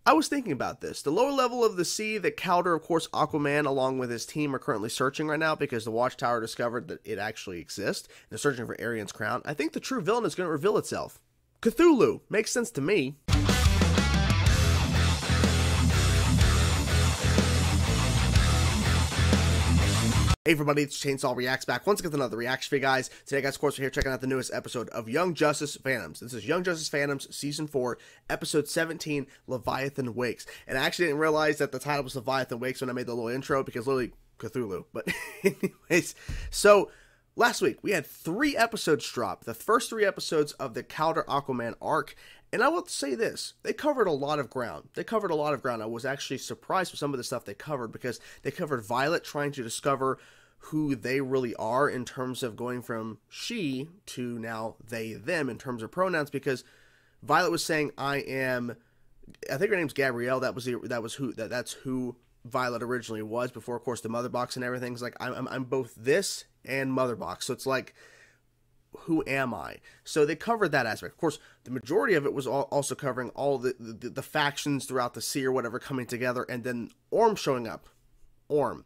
I was thinking about this. The lower level of the sea that Calder, of course, Aquaman, along with his team, are currently searching right now because the Watchtower discovered that it actually exists. They're searching for Arian's crown. I think the true villain is going to reveal itself. Cthulhu. Makes sense to me. Hey everybody, it's Chainsaw Reacts back once again with another reaction for you guys. Today guys, of course, we're here checking out the newest episode of Young Justice Phantoms. This is Young Justice Phantoms Season 4, Episode 17, Leviathan Wakes. And I actually didn't realize that the title was Leviathan Wakes when I made the little intro, because literally, Cthulhu. But anyways, so last week we had 3 episodes drop. The first 3 episodes of the Calder Aquaman arc. And I will say this, they covered a lot of ground. I was actually surprised with some of the stuff they covered, because they covered Violet trying to discover who they really are in terms of going from she to now they, them in terms of pronouns, because Violet was saying, I think her name's Gabrielle. That's who Violet originally was before, of course, the mother box and everything. It's like, I'm both this and mother box. So it's like, who am I? So they covered that aspect. Of course, the majority of it was also covering all the factions throughout the sea or whatever coming together, and then Orm showing up. Orm.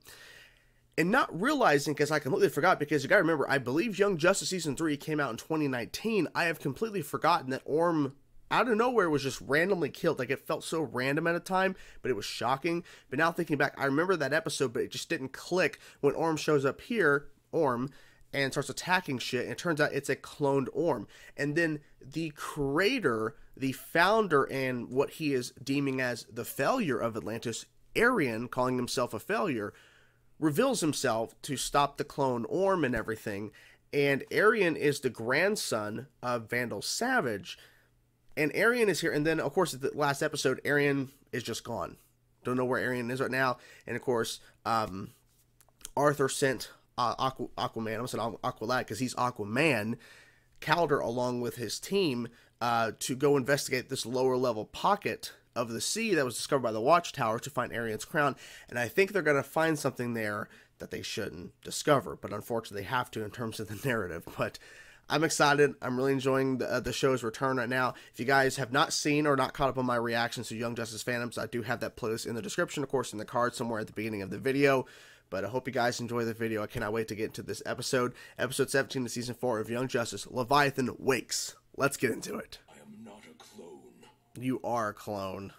And not realizing, because I completely forgot, because you gotta remember, I believe Young Justice Season 3 came out in 2019. I have completely forgotten that Orm, out of nowhere, was just randomly killed. Like, it felt so random at a time, but it was shocking. But now thinking back, I remember that episode, but it just didn't click when Orm shows up here, Orm, and starts attacking shit, and it turns out it's a cloned Orm. And then the creator, the founder, and what he is deeming as the failure of Atlantis, Arian, calling himself a failure, reveals himself to stop the clone Orm and everything. And Arian is the grandson of Vandal Savage. And Arian is here, and then, of course, at the last episode, Arian is just gone. Don't know where Arian is right now. And, of course, Arthur sent Aquaman, I'm saying Aqualad because he's Aquaman, Calder along with his team to go investigate this lower level pocket of the sea that was discovered by the Watchtower to find Arian's crown. And I think they're going to find something there that they shouldn't discover, but unfortunately they have to in terms of the narrative. But I'm excited. I'm really enjoying the show's return right now. If you guys have not seen or not caught up on my reactions to Young Justice Phantoms, I do have that playlist in the description, of course, in the card somewhere at the beginning of the video. But I hope you guys enjoy the video. I cannot wait to get into this episode. Episode 17 of Season 4 of Young Justice, Leviathan Wakes. Let's get into it. I am not a clone. You are a clone.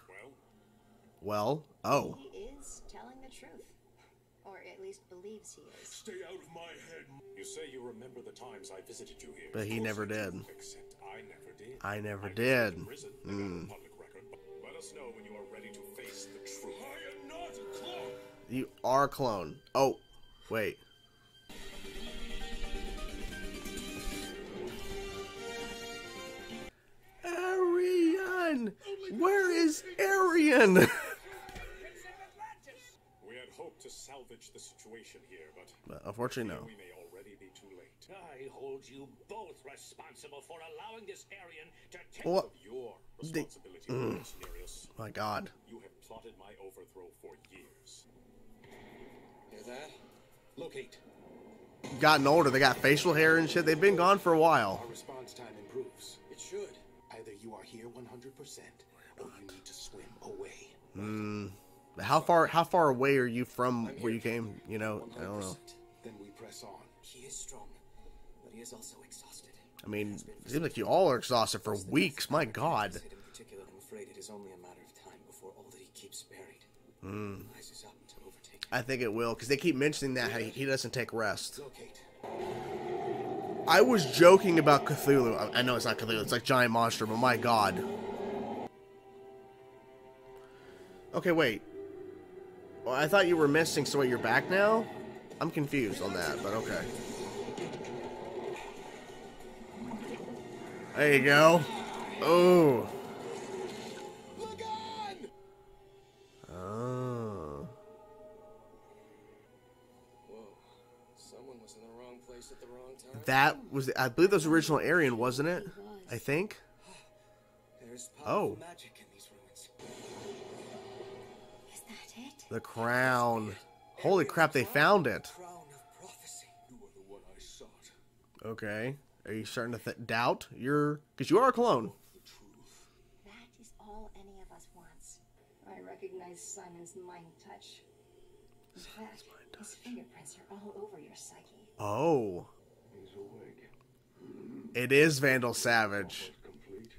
Well? Oh. He is telling the truth. Or at least believes he is. Stay out of my head. You say you remember the times I visited you here. But he never did. Except I never did. I never did. Public record. Let us know when you are ready to face the truth. I am not a clone. You are a clone. Oh, wait. Arian! Where is Arian? We had hoped to salvage the situation here, but unfortunately, no. We may already be too late. I hold you both responsible for allowing this Arian to take What? Your responsibility in these scenarios. My God. You have plotted my overthrow for years. Hear that? Locate. Gotten older, they got facial hair and shit. They've been gone for a while. Our response time improves. It should. Either you are here 100%, or you need to swim away. How far away are you from where you came? You know, I don't know. Then we press on. He is strong, but he is also exhausted. I mean, it seems like you all are exhausted for weeks. My God. In particular, I'm afraid it is only a matter of time before all that he keeps buried rises up to overtake him. I think it will, because they keep mentioning that he doesn't take rest. Locate. I was joking about Cthulhu. I know it's not Cthulhu, it's like giant monster, but my God. Okay, wait. Well, I thought you were missing, so wait, you're back now? I'm confused on that, but okay. There you go. Oh. Look on! Oh. Whoa. Someone was in the wrong place at the wrong time. That was, I believe that was original Arian, wasn't it? I think. There's powerful magic in these ruins. Is that it? The crown. Holy crap, they found it. Crown of prophecy. You are the one I sought. Okay. Are you starting to doubt? Because you are a clone. That is all any of us wants. recognize Simon's mind touch. In fact, his fingerprints are all over your psyche. Oh. He's awake. It is Vandal Savage. Complete.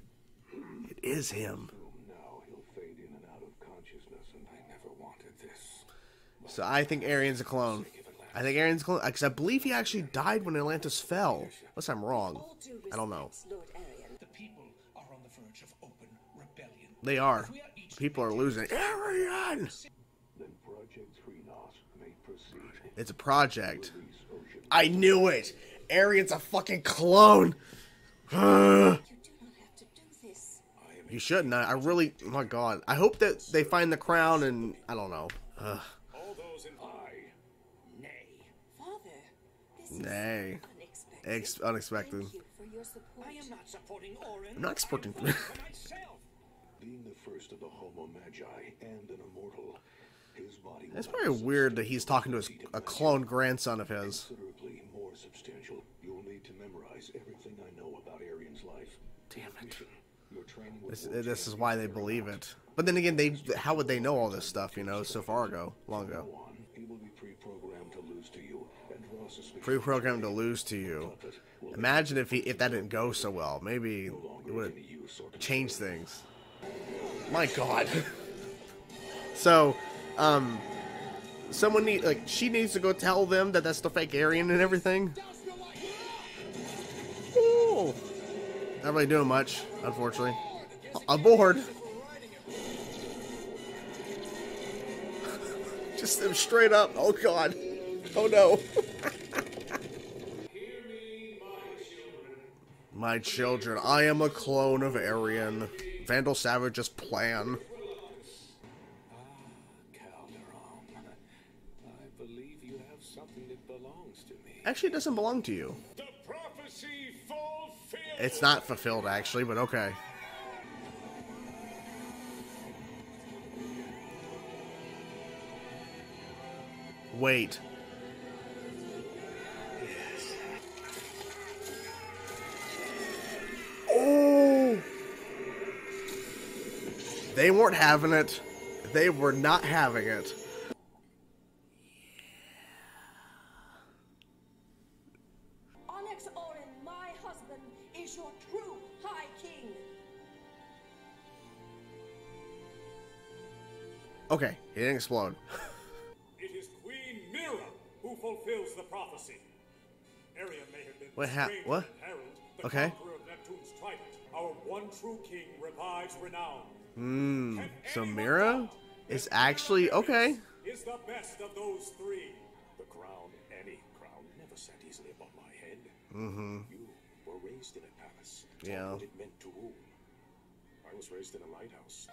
It is him. Now he'll fade in and out of consciousness, and I never wanted this. So I think Arian's a clone. I think Arian's a clone, because I believe he actually died when Atlantis fell. Unless I'm wrong. I don't know. The people are on the verge of open rebellion. They are. People are losing. Arian! Then Project Threnos may proceed. It's a project. I knew it! Arian's a fucking clone! You do not have to do this. You shouldn't. I really... Oh my god. I hope that they find the crown and... I don't know. Ugh. All those in Nay. Father, this Nay. is unexpected. Unexpected. Thank you for your support. I am not supporting Orin. I'm not supporting... For myself. being the first of the Homo Magi and an immortal, his body It's will very have weird that he's talking to a clone grandson of his. considerably more substantial. You'll need to memorize everything I know about Arian's life. Damn it. Your training will This is why they believe it. But then again, how would they know all this stuff, you know, so far ago, long ago? go on. He will be pre-programmed to lose to you, and Ross is Pre-programmed to lose to you. Imagine if that didn't go so well. Maybe it would have changed things. My god. So, someone she needs to go tell them that that's the fake Arian and everything. Ooh. Not really doing much, unfortunately. Aboard. Just them straight up. Oh god. Oh no. My children, I am a clone of Arian. Vandal Savage's plan. Calderon. I believe you have something that belongs to me. Actually, it doesn't belong to you. The prophecy fulfilled. It's not fulfilled, actually, but okay. Wait. Oh! They weren't having it. They were not having it. Onyx Orin, my husband, is your true High King. Okay, he didn't explode. It is Queen Mira who fulfills the prophecy. Arian may have been What the hap- stranger what? and herald, the Okay. conqueror of Neptune's trident. Our one true king revives renown. So Mira is actually okay. Is the best of those three. The crown, any crown, never sat easily above my head. You were raised in a palace. Taught Yeah. what it meant to rule. I was raised in a lighthouse.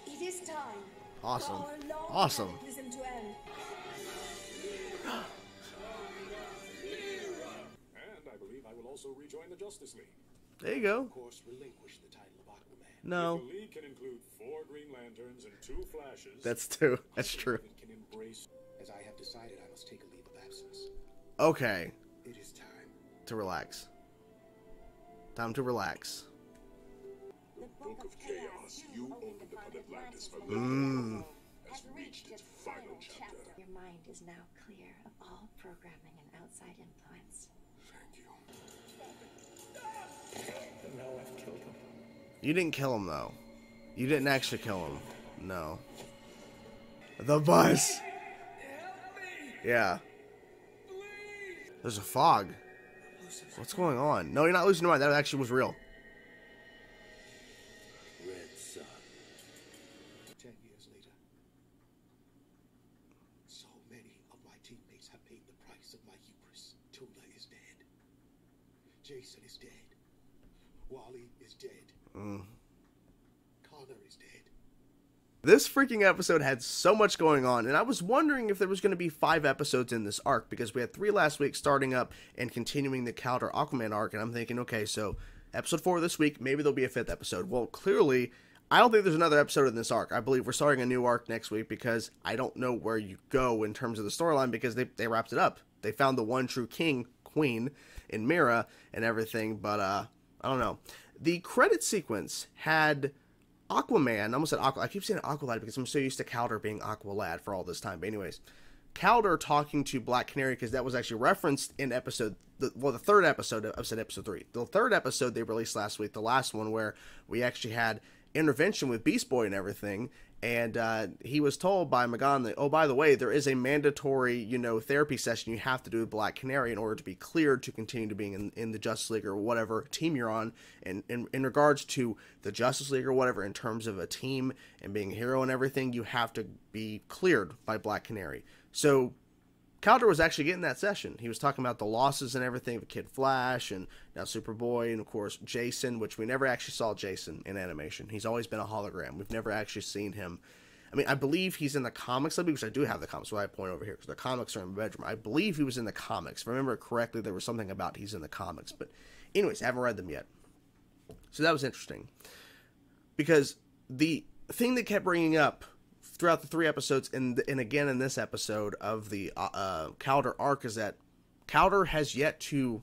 It is time. Awesome. For our long Awesome. cataclysm to end. And I believe I will also rejoin the Justice League. There you go. Of course, relinquish the title of Aquaman. No, The League can include 4 Green Lanterns and 2 Flashes. that's true. That's true. It can embrace. As I have decided, I must take a leave of absence. Okay, It is time. to relax. Time to relax. The Book of Chaos, you opened upon Atlantis for has reached its final chapter. Your mind is now clear of all programming and outside influence. Thank you. And now I've killed him. You didn't kill him, though. You didn't actually kill him. No. The bus! Yeah. There's a fog. What's going on? No, you're not losing your mind. That actually was real. Red Sun. 10 years later, so many of my teammates have paid the price of my hubris. Tula is dead. Jason is dead. Wally is dead. Connor is dead. This freaking episode had so much going on, and I was wondering if there was going to be 5 episodes in this arc, because we had 3 last week starting up and continuing the Calder Aquaman arc, and I'm thinking, okay, so episode 4 this week, maybe there'll be a 5th episode. Well, clearly, I don't think there's another episode in this arc. I believe we're starting a new arc next week, because I don't know where you go in terms of the storyline, because they wrapped it up. They found the one true queen in Mira and everything, but I don't know. the credit sequence had Aquaman, I almost said Aqua, I keep saying Aqualad because I'm so used to Calder being Aqualad for all this time, but anyways, Calder talking to Black Canary, because that was actually referenced in the third episode of episode 3. The third episode they released last week, the last one where we actually had intervention with Beast Boy and everything, and he was told by Magan that, oh, by the way, there is a mandatory, therapy session you have to do with Black Canary in order to be cleared to continue to being in the Justice League or whatever team you're on, and in regards to the Justice League or whatever, in terms of a team and being a hero and everything, you have to be cleared by Black Canary. So Calder was actually getting that session. He was talking about the losses and everything of Kid Flash and now Superboy and, of course, Jason, which we never actually saw Jason in animation. He's always been a hologram. We've never actually seen him. I mean, I believe he's in the comics, which I do have the comics, so I point over here because the comics are in my bedroom. I believe he was in the comics. If I remember correctly, there was something about he's in the comics. But anyways, I haven't read them yet. So that was interesting. Because the thing that kept bringing up throughout the 3 episodes, and again in this episode of the Calder arc, is that Calder has yet to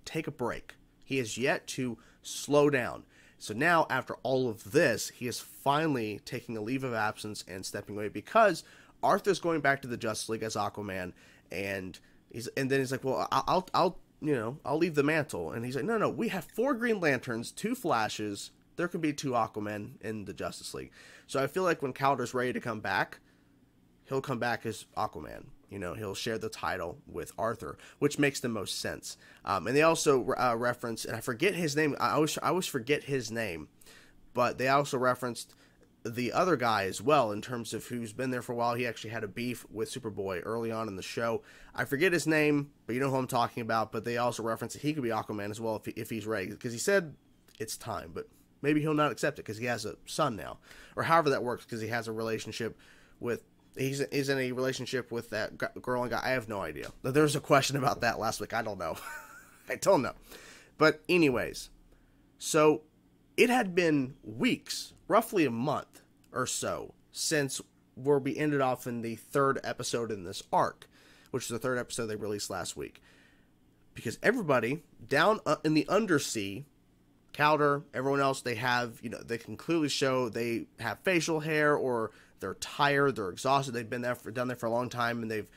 take a break. He has yet to slow down. So now, after all of this, he is finally taking a leave of absence and stepping away, because Arthur's going back to the Justice League as Aquaman, and then he's like, well, I'll leave the mantle. And he's like, no, we have 4 Green Lanterns, 2 Flashes. There could be 2 Aquamen in the Justice League. So I feel like when Calder's ready to come back, he'll come back as Aquaman. He'll share the title with Arthur, which makes the most sense. And they also reference, and I forget his name. I always forget his name, but they also referenced the other guy as well, in terms of who's been there for a while. He actually had a beef with Superboy early on in the show. I forget his name, but you know who I'm talking about. But they also reference that he could be Aquaman as well if he's ready, because he said it's time, but maybe he'll not accept it because he has a son now, or however that works, because he has a relationship with, he's in a relationship with that girl and guy. I have no idea. There was a question about that last week. I don't know. I don't know. But anyways, so it had been weeks, roughly a month or so, since where we ended off in the 3rd episode in this arc, which is the 3rd episode they released last week. Because everybody down in the undersea, Calder, everyone else, they have, they can clearly show they have facial hair, or they're tired, they're exhausted, they've been down there for a long time, and they've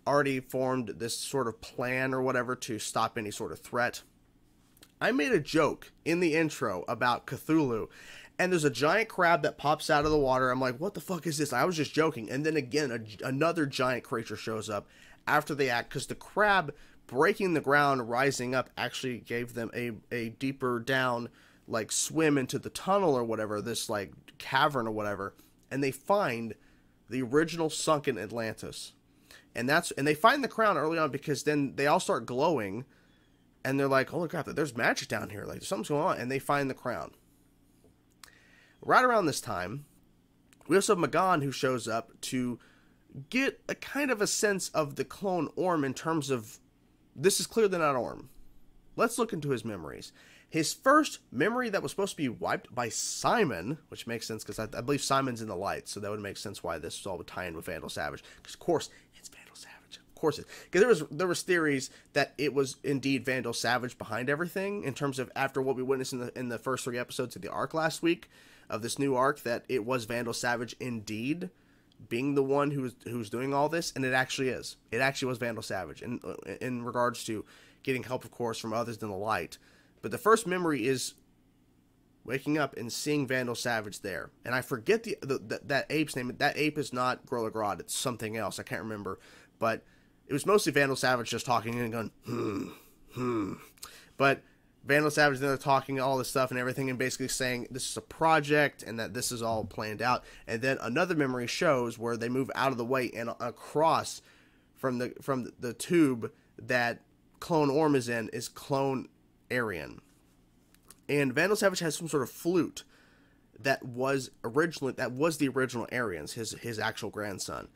already formed this sort of plan or whatever to stop any sort of threat. I made a joke in the intro about Cthulhu, and there's a giant crab that pops out of the water. I'm like, what the fuck is this? I was just joking. And then again, another giant creature shows up after they act, because the crab breaking the ground, rising up, actually gave them a deeper down, like, swim into the tunnel or whatever, this, like, cavern or whatever, and they find the original sunken Atlantis. And they find the crown early on, because then they all start glowing, and they're like, holy crap, there's magic down here, like, something's going on, and they find the crown. Right around this time, we also have Magan, who shows up to get a kind of a sense of the clone Orm, in terms of, this is clearly not Orm. Let's look into his memories. His first memory that was supposed to be wiped by Simon, which makes sense because I believe Simon's in the light, so that would make sense why this all would tie in with Vandal Savage. Because, of course, it's Vandal Savage. Of course it. Because there was theories that it was indeed Vandal Savage behind everything, in terms of after what we witnessed in the first 3 episodes of the arc last week, of this new arc, that it was Vandal Savage indeed being the one who's doing all this, and it actually is. It actually was Vandal Savage, in regards to getting help, of course, from others than the light. But the first memory is waking up and seeing Vandal Savage there. And I forget that ape's name. That ape is not Grolagrod. It's something else. I can't remember. But it was mostly Vandal Savage just talking and going, But Vandal Savage, they're talking all this stuff and everything, and basically saying this is a project and that this is all planned out. And then another memory shows where they move out of the way and across from the tube that Clone Orm is in is Clone Arian. And Vandal Savage has some sort of flute that was the original Arian's, his actual grandson.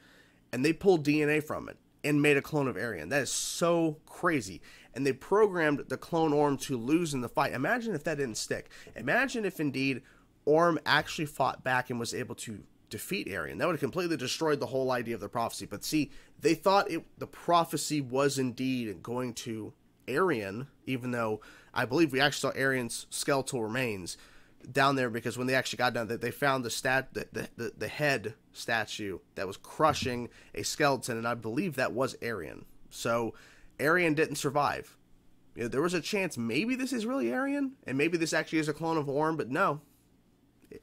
And they pulled DNA from it and made a clone of Arian. That is so crazy. And they programmed the clone Orm to lose in the fight. Imagine if that didn't stick. Imagine if indeed Orm actually fought back and was able to defeat Arian. That would have completely destroyed the whole idea of the prophecy. But see, they thought the prophecy was indeed going to Arian, even though I believe we actually saw Arian's skeletal remains down there, because when they actually got down there, they found the head statue that was crushing a skeleton, and I believe that was Arian. So Arian didn't survive. You know, there was a chance maybe this is really Arian, and maybe this actually is a clone of Orm, but no,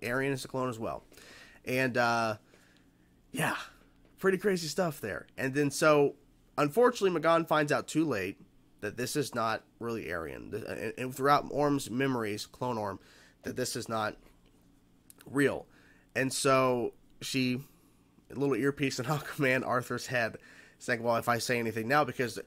Arian is a clone as well. And yeah, pretty crazy stuff there. And then so unfortunately Magan finds out too late that this is not really Arian, and throughout Orm's memories, clone Orm, that this is not real. And so she, a little earpiece in Aquaman Arthur's head, saying, well, if I say anything now, because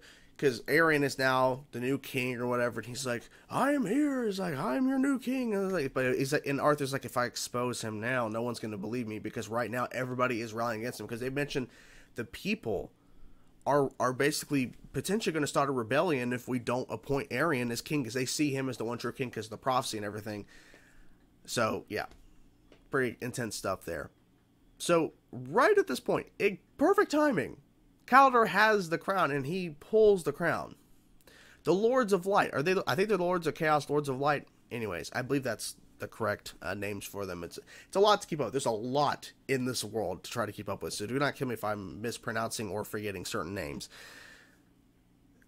Arian is now the new king or whatever, and he's like, I am here. He's like, I'm your new king. But he's like, and Arthur's like, if I expose him now, no one's going to believe me, because right now everybody is rallying against him, because they mentioned the people are basically potentially going to start a rebellion if we don't appoint Arian as king, because they see him as the one true king because of the prophecy and everything. So, yeah, pretty intense stuff there. So, right at this point, perfect timing, Kaldor has the crown, and he pulls the crown. The Lords of Light, I think they're the Lords of Chaos, Lords of Light. Anyways, I believe that's the correct names for them. It's a lot to keep up with. There's a lot in this world to try to keep up with, so do not kill me if I'm mispronouncing or forgetting certain names.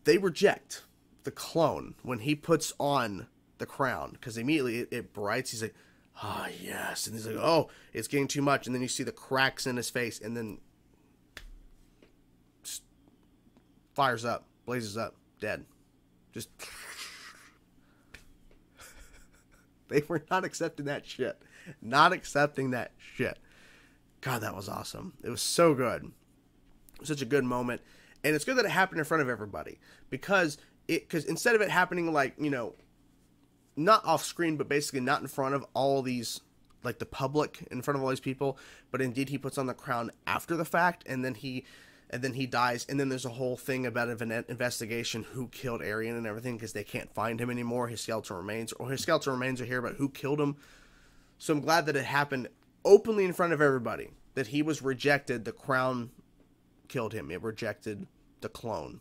They reject the clone when he puts on the crown, because immediately it brights. He's like, ah, yes. And he's like, oh, it's getting too much. And then you see the cracks in his face, and then fires up, blazes up, dead. Just they were not accepting that shit. Not accepting that shit. God, that was awesome. It was so good. It was such a good moment. And it's good that it happened in front of everybody, because instead of it happening like, you know, not off screen, but basically not in front of all these, like the public, in front of all these people, but indeed he puts on the crown after the fact, and then he dies, and then there's a whole thing about an investigation who killed Arian and everything, because they can't find him anymore. His skeletal remains are here, but who killed him? So I'm glad that it happened openly in front of everybody, that he was rejected. The crown killed him. It rejected the clone.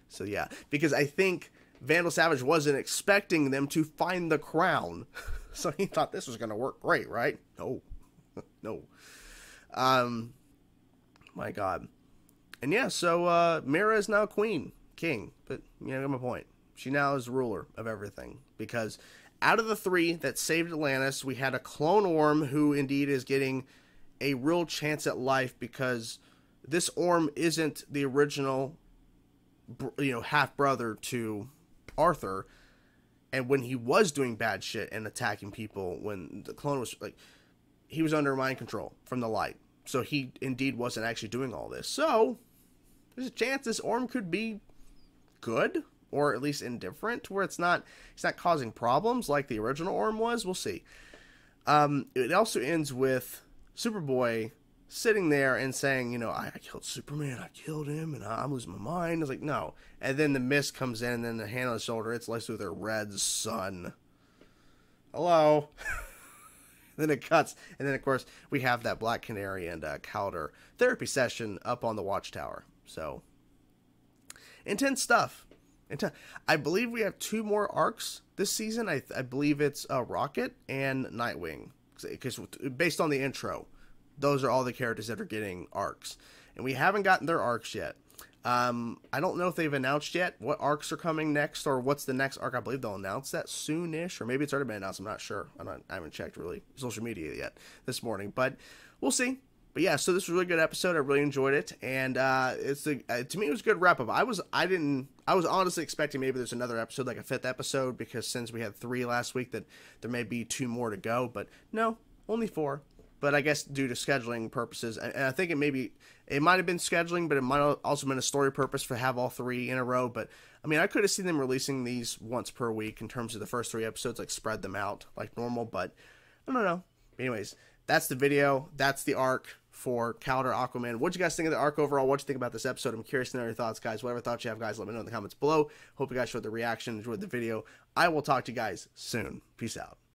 So yeah, because I think Vandal Savage wasn't expecting them to find the crown. So he thought this was going to work great, right? No. No. My God. And yeah, so Mira is now king. But, you know, my point. She now is ruler of everything. Because out of the three that saved Atlantis, we had a clone Orm who indeed is getting a real chance at life, because this Orm isn't the original, you know, half-brother to Arthur. And when he was doing bad shit and attacking people, when the clone was like, he was under mind control from the light. So he indeed wasn't actually doing all this. So there's a chance this Orm could be good, or at least indifferent, where it's not causing problems like the original Orm was. We'll see. It also ends with Superboy sitting there and saying, you know, I killed Superman, I killed him, and I'm losing my mind. I was like, no. And then the mist comes in, and then the hand on the shoulder, it's Lex Luthor, red sun. Hello. Then it cuts, and then of course we have that Black Canary and Kaldor therapy session up on the Watchtower. So intense stuff. I believe we have 2 more arcs this season. I believe it's Rocket and Nightwing, because based on the intro, those are all the characters that are getting arcs, and we haven't gotten their arcs yet. I don't know if they've announced yet what arcs are coming next, or what's the next arc. I believe they'll announce that soonish, or maybe it's already been announced. I'm not sure. I haven't checked really social media yet this morning, but we'll see. But yeah, so this was a really good episode. I really enjoyed it, and to me it was a good wrap up. I was honestly expecting maybe there's another episode, like a 5th episode, because since we had 3 last week, that there may be 2 more to go. But no, only 4. But I guess due to scheduling purposes, and I think it might have been scheduling, but it might have also been a story purpose for have all 3 in a row. But I mean, I could have seen them releasing these once per week in terms of the first 3 episodes, like spread them out like normal. But I don't know. Anyways, that's the video. That's the arc for Kaldor Aquaman. What'd you guys think of the arc overall? What'd you think about this episode? I'm curious to know your thoughts, guys. Whatever thoughts you have, guys, let me know in the comments below. Hope you guys enjoyed the reaction, enjoyed the video. I will talk to you guys soon. Peace out.